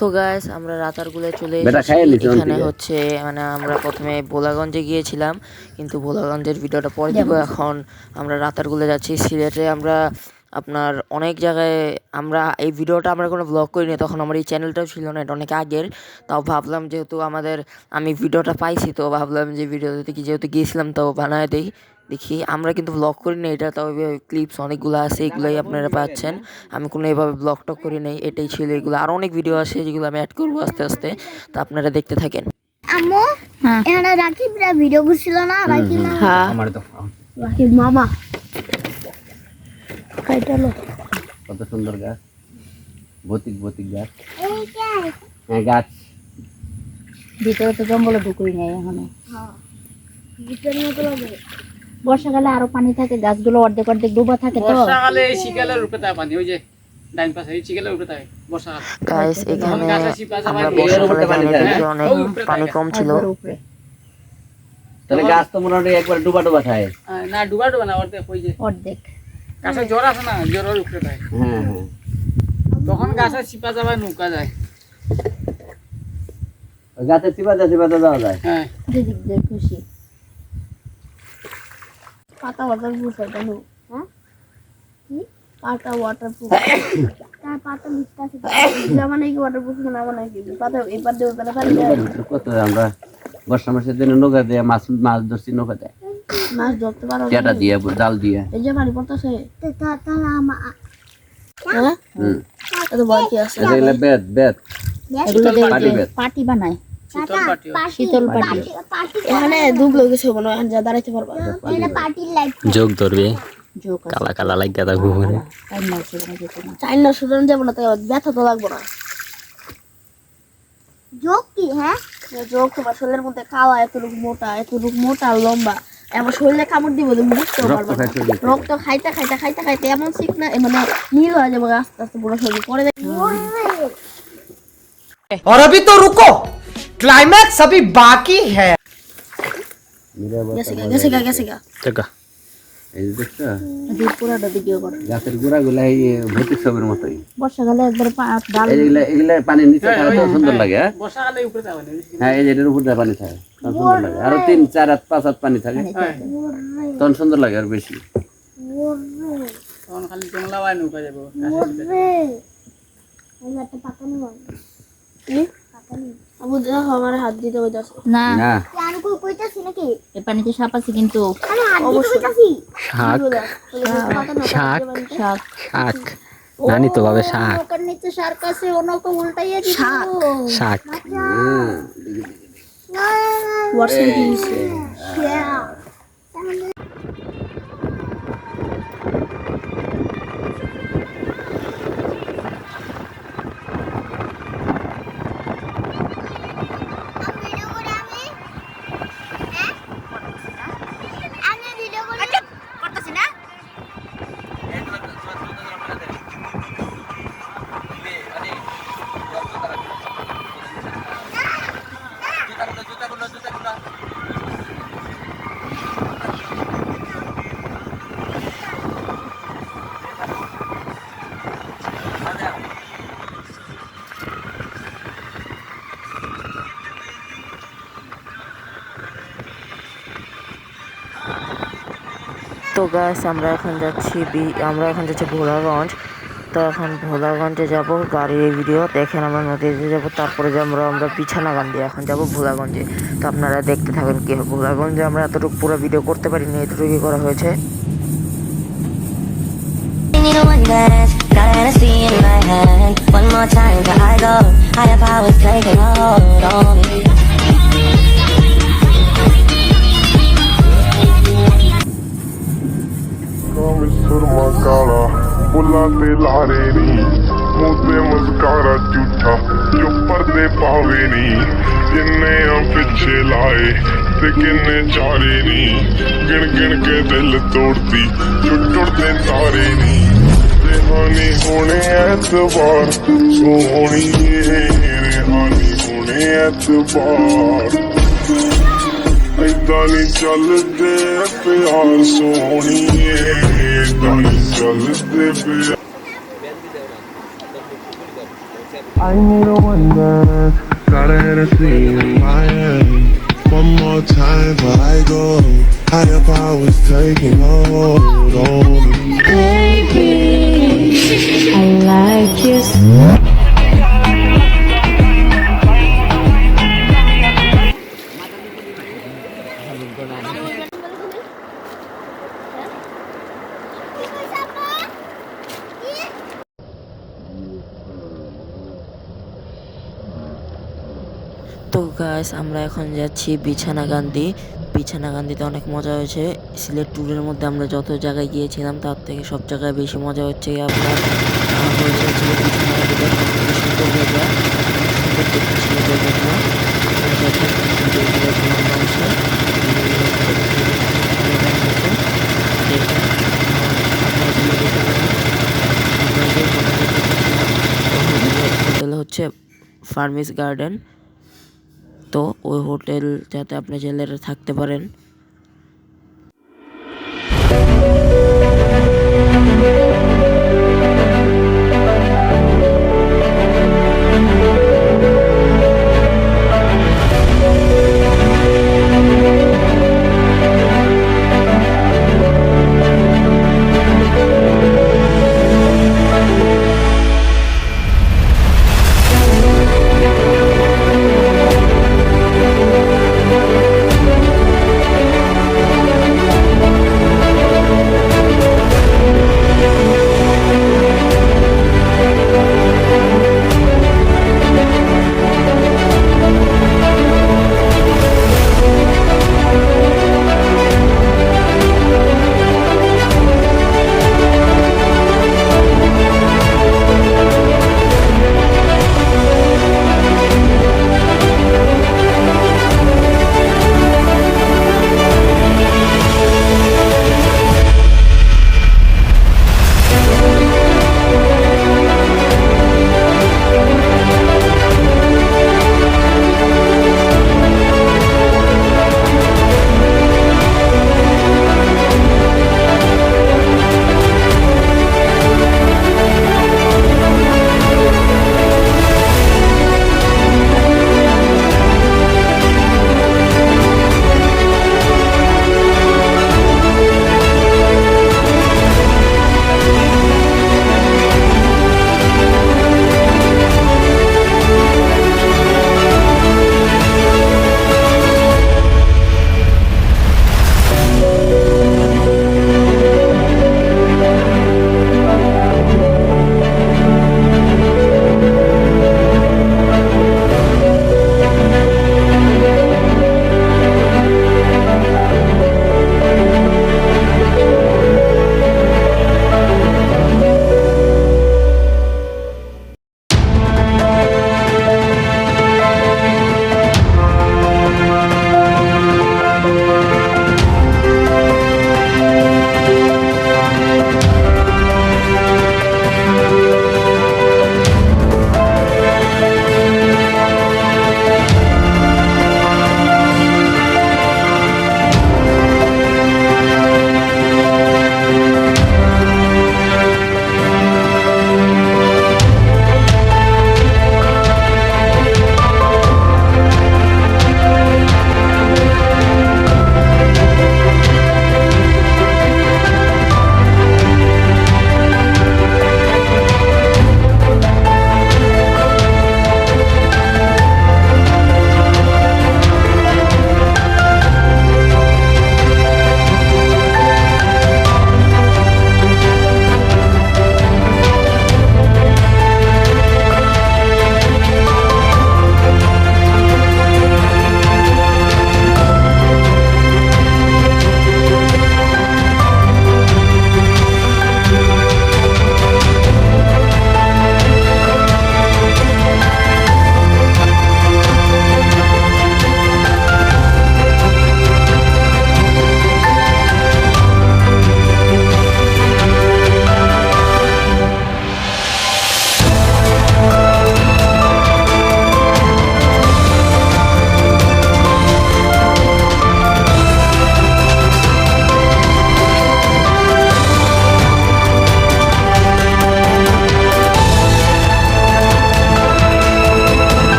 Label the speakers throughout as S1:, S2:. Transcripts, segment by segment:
S1: তো গাইস আমরা রাতারগুলে চলে এসেছি। এখানে হচ্ছে মানে আমরা প্রথমে ভোলাগঞ্জে গিয়েছিলাম, কিন্তু ভোলাগঞ্জের ভিডিওটা পরে দিব। এখন আমরা রাতারগুলে যাচ্ছি। সিলেটে আমরা আপনার অনেক জায়গায় আমরা এই ভিডিওটা আমরা কোনো ব্লগ করিনি, তখন আমার এই চ্যানেলটাও ছিল না, এটা অনেক আগের। তাও ভাবলাম যেহেতু আমি ভিডিওটা পাইছি, তো ভাবলাম যে ভিডিওতে যেহেতু গিয়েছিলাম তাও বানায় দিই। দেখি আমরা কিন্তু ব্লগ করি না এটা, তাও ক্লিপস অনেকগুলো আছে, এগুলোই আপনারা পাচ্ছেন। আমি কোনো এভাবে ব্লগ টক করি নাই, এটাই ছিল এগুলো। আর অনেক ভিডিও আছে যেগুলো আমি অ্যাড করবো আস্তে আস্তে, তো আপনারা দেখতে থাকেন।
S2: আম্মু এখানে রাকিবরা ভিডিও করছিল না? রাকিব
S1: হ্যাঁ
S3: আমার তো
S2: রাকিব মামা কাইটালো
S3: কত সুন্দর গাছ, ভৌতিক গাছ।
S2: এই গাছ
S3: হ্যাঁ গাছ
S4: ভিতরে তো জঙ্গলে ঢুকুই নাই এখনো।
S2: ভিতরে মতো লাগে।
S4: বর্ষাকালে আরো পানি থাকে, গাছগুলো অর্ধেক অর্ধেক ডুবা থাকে। তো
S5: বর্ষাকালে শিকালের রূপে তাই পানি, ওই যে ডাইন পাশে এই শিকালের রূপে তাই বর্ষাকাল।
S1: গাইস এখানে আমরা
S3: বর্ষাকালে
S1: বর্ষাকালে
S3: পানি
S1: জানি
S3: থাকে।
S1: অনেক পানি কম ছিল।
S4: উপরে
S3: তাহলে গাছ তো মোটামুটি একবার ডুবা থাকে।
S5: না ডুবা না, অর্ধেক ওই যে
S4: অর্ধেক
S5: গাছের জ্বর আছে না, জ্বরের উপরে তাই।
S3: হ্যাঁ হ্যাঁ,
S5: তখন গাছের চিপা যাবে, নৌকা যায়।
S3: ওই গাছের চিপাতে যাওয়া যায়।
S5: হ্যাঁ
S4: যেদিক দিয়ে খুশি।
S2: পাতা ওয়াটার প্রুফ এটা নো। হ্যাঁ কি পাতা ওয়াটার প্রুফ? তার পাতা মিথ্যা আছে। জামানে কি ওয়াটার প্রুফ না বানাই কি পাতা এবার দেব পাতা পানি
S3: কত আমরা বর্ষা মাসের দিনে নৌকা দিয়ে মাছ ধরছি, নৌকা দেয়
S2: মাছ ধরতে পারো
S3: কেটা দিয়ে জাল দিয়ে।
S2: এই যে পানি পড়তেছে তা আমা হ্যাঁ এটা বল কি আছে?
S3: এগুলো বেদ
S4: এগুলো
S3: পাটি
S4: দিয়ে
S3: বেদ।
S4: পাটি বানায়,
S5: শীতল পাটি।
S4: শীতল পাটি।
S2: এখানে দুব লোক গেছে মনে হয়, যা দাঁড়াইতে পারবা। এটা পার্টির লাইট
S1: যোগ ধরবে,
S4: যোগ আছে।
S1: কালা কালা লাগিয়া থাকবো ঘুরে।
S4: টাইম নাই সেখানে যেতে না।
S2: চাইনা সুদান যাব না, তাই ব্যথা তো লাগবে না। যোগ কি? হ্যাঁ যোগ তোমার শরীরের মধ্যে খাওয়া এতটুকু মোটা আর লম্বা, আমার শরীরে কামড় দিব তুমি বুঝতে পারবে না। রক্ত খাইতে এমন ঠিক না, মানে নীল হয়ে যাবে আস্তে আস্তে পুরো শরীর পরে।
S6: और अभी तो रुको, क्लाइमैक्स अभी बाकी है।
S2: গেছে গা
S3: এই যে দেখছো
S4: এদিকে পুরাটা ভিডিও করে।
S3: গাছের গোড়াগুলা এই ভৌতিক ছবির মতোই।
S4: বর্ষাকালে একবার ডাল
S3: এগুলা পানির নিচে থাকলে তো সুন্দর লাগে। হ্যাঁ
S5: বর্ষাকালে উপরে যাবে না।
S3: হ্যাঁ, এই যে এটার উপর দিয়ে পানি থাকে, তখন সুন্দর লাগে। আরো 3 4 হাত 5 হাত পানি থাকে, তখন সুন্দর লাগে আর বেশি।
S5: তখন খালি জংলা বাই নৌকা যাবো।
S2: আবু দেখো আমার হাত দিতে হইতাছে
S4: না
S3: না
S2: আমি কইতাছি নাকি?
S4: এই পানিতে সাপ আছে কিন্তু।
S2: আমি হাত দিতে হইতাছি।
S1: শাক
S4: শাক
S1: শাক নানি তো ভাবে শাক
S2: ওখানে নিচে শার্ক আছে, ওনাকে উল্টাইয়া দিও।
S1: শাক
S2: ওয়াটসন দিস
S1: তো গাইস আমরা এখন যাচ্ছি ভোলাগঞ্জ। তো এখন ভোলাগঞ্জে যাব, গাড়ির ভিডিও দেখেন। আমরা নদীতে যাব, তারপরে আমরা বিছানাকান্দি এখন যাব ভোলাগঞ্জে। তো আপনারা দেখতে থাকেন কি হয়। ভোলাগঞ্জে আমরা এতটুকু পুরো ভিডিও করতে পারিনি, এতটুকুই করা হয়েছে।
S7: सुरमा काला बुला ते लारे नी मुंह ते मस्कारा झूठा जो पर्दे पावे नी जिन्ने पिछे लाए ते किन्ने चारे नी गिन गिन के दिल तोड़ती जो टुटते तारे नी रेहानी होने एतबार सोहनी रेहानी होने एतबार ऐदा नी चलदे प्यार सोहणिए ऐदा नी चलदे प्यार I need a one dance. Got a Hennessy in my hand. One more time before I go. Higher powers taking hold on me.
S4: I like you.
S1: তো গাইস আমরা এখন যাচ্ছি বিছানাকান্দিতে অনেক মজা হয়েছে। সিলেট ট্যুরের মধ্যে আমরা যত জায়গায় গিয়েছিলাম তার থেকে সব জায়গায় বেশি মজা হচ্ছে আপনার হয়েছে সিলেট বিছানাকান্দিতে সবথেকে সুন্দর জায়গা, সুন্দর দেখতে সিলেটের জায়গা। দেখেন ভিডিওগুলো কেমন হয়েছে, দেখেন আপনারা চলে যেতে পারেন। হোটেল হচ্ছে ফার্মিস গার্ডেন। তো ওই হোটেল যাতে আপনি জেলেরা থাকতে পারেন।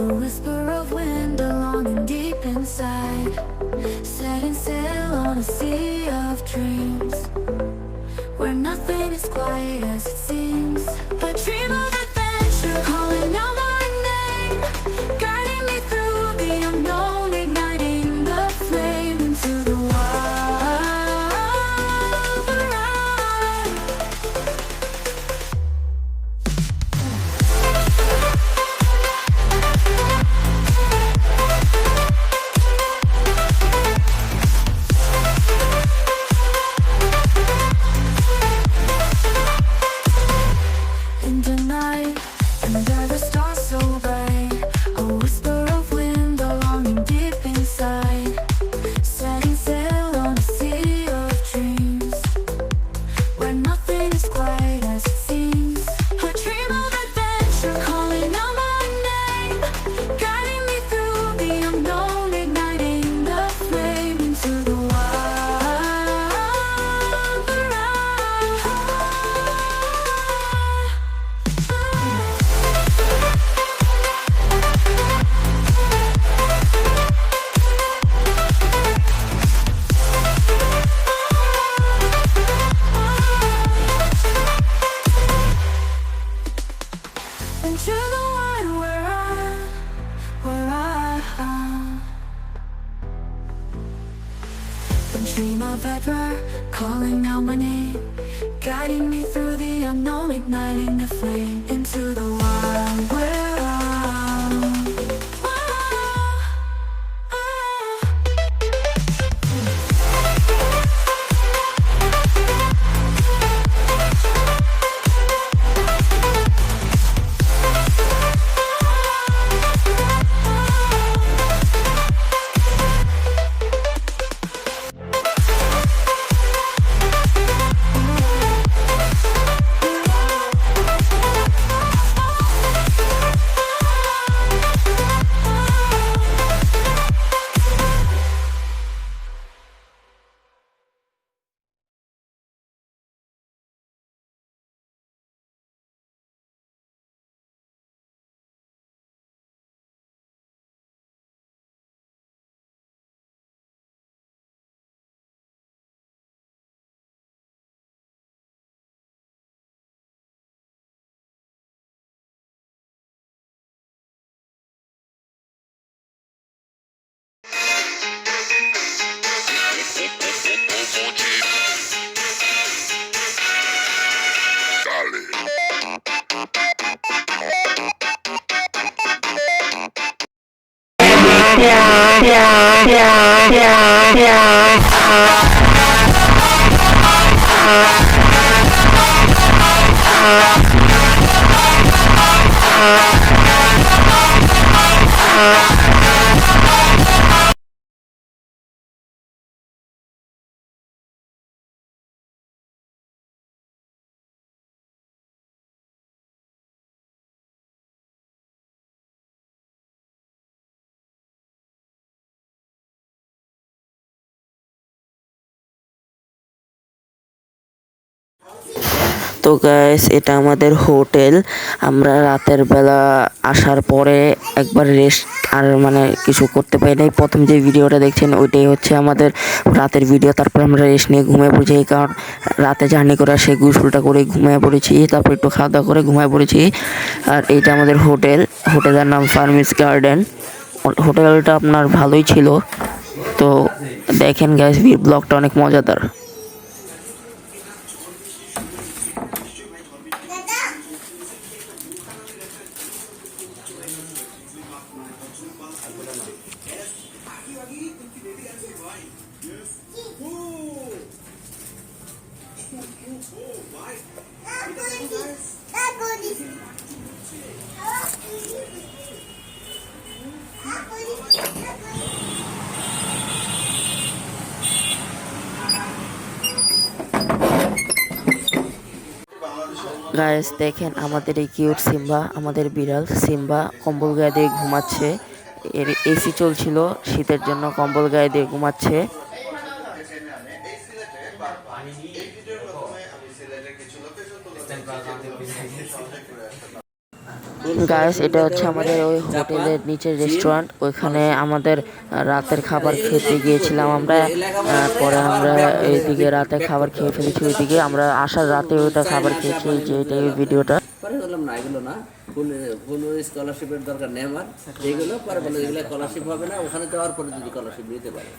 S8: A whisper of wind along and deep inside, setting sail on a sea of dreams, where nothing is quite as it seems. A dream of adventure calling out my name, guiding me through the unknown, igniting the flame into the wild around. In the night, under the stars so bright, a whisper of wind along and deep inside, setting sail on a sea of dreams, where nothing is quite as it seems. A dream of adventure calling out my name, guiding me through the unknown, igniting the flame into the wild around. Into the wide world where I dream of Edward calling out my name, guiding me through the unknown, igniting the flame into the wild world.
S1: তো guys, এটা আমাদের hotel. আমরা রাতের বেলা আসার পরে একবার rest আর মানে কিছু করতে পারি নাই। প্রথম যে ভিডিওটা দেখছেন ওইটাই হচ্ছে আমাদের রাতের ভিডিও। তারপর আমরা রেস্ট নিয়ে ঘুমিয়ে পড়েছি, কারণ রাতে জার্নি করা সেই গোসলটা করে ঘুমিয়ে পড়েছি, তারপর একটু খাওয়া দাওয়া করে ঘুমিয়ে পড়েছি। আর এইটা আমাদের হোটেল, হোটেলের নাম ফার্মিস গার্ডেন। হোটেলটা আপনার ভালোই ছিল। তো দেখেন গাইস, ব্লগটা অনেক মজাদার। গাইস দেখেন, আমাদের এই কিউট সিম্বা, আমাদের বিড়াল সিম্বা কম্বল গায়ে দিয়ে ঘুমাচ্ছে। এর এসি চলছিল, শীতের জন্য কম্বল গায়ে দিয়ে ঘুমাচ্ছে। গাইস এটা হচ্ছে আমাদের ওই হোটেলের নিচের রেস্টুরেন্ট, ওইখানে আমাদের রাতের খাবার খেতে গিয়েছিলাম আমরা। পরে আমরা এইদিকে রাতে খাবার খেয়ে ফেলেছি, ওইদিকে আমরা আসার রাতে ওইটা খাবার খেয়েছি, যে এটাই ভিডিওটা।
S3: পরে বললাম না এগুলো না, ফুল স্কলারশিপের দরকার নেই আমার, এইগুলো পরে বলে এগুলো স্কলারশিপ হবে না, ওখানে যাওয়ার পরে যদি স্কলারশিপ নিতে পারে।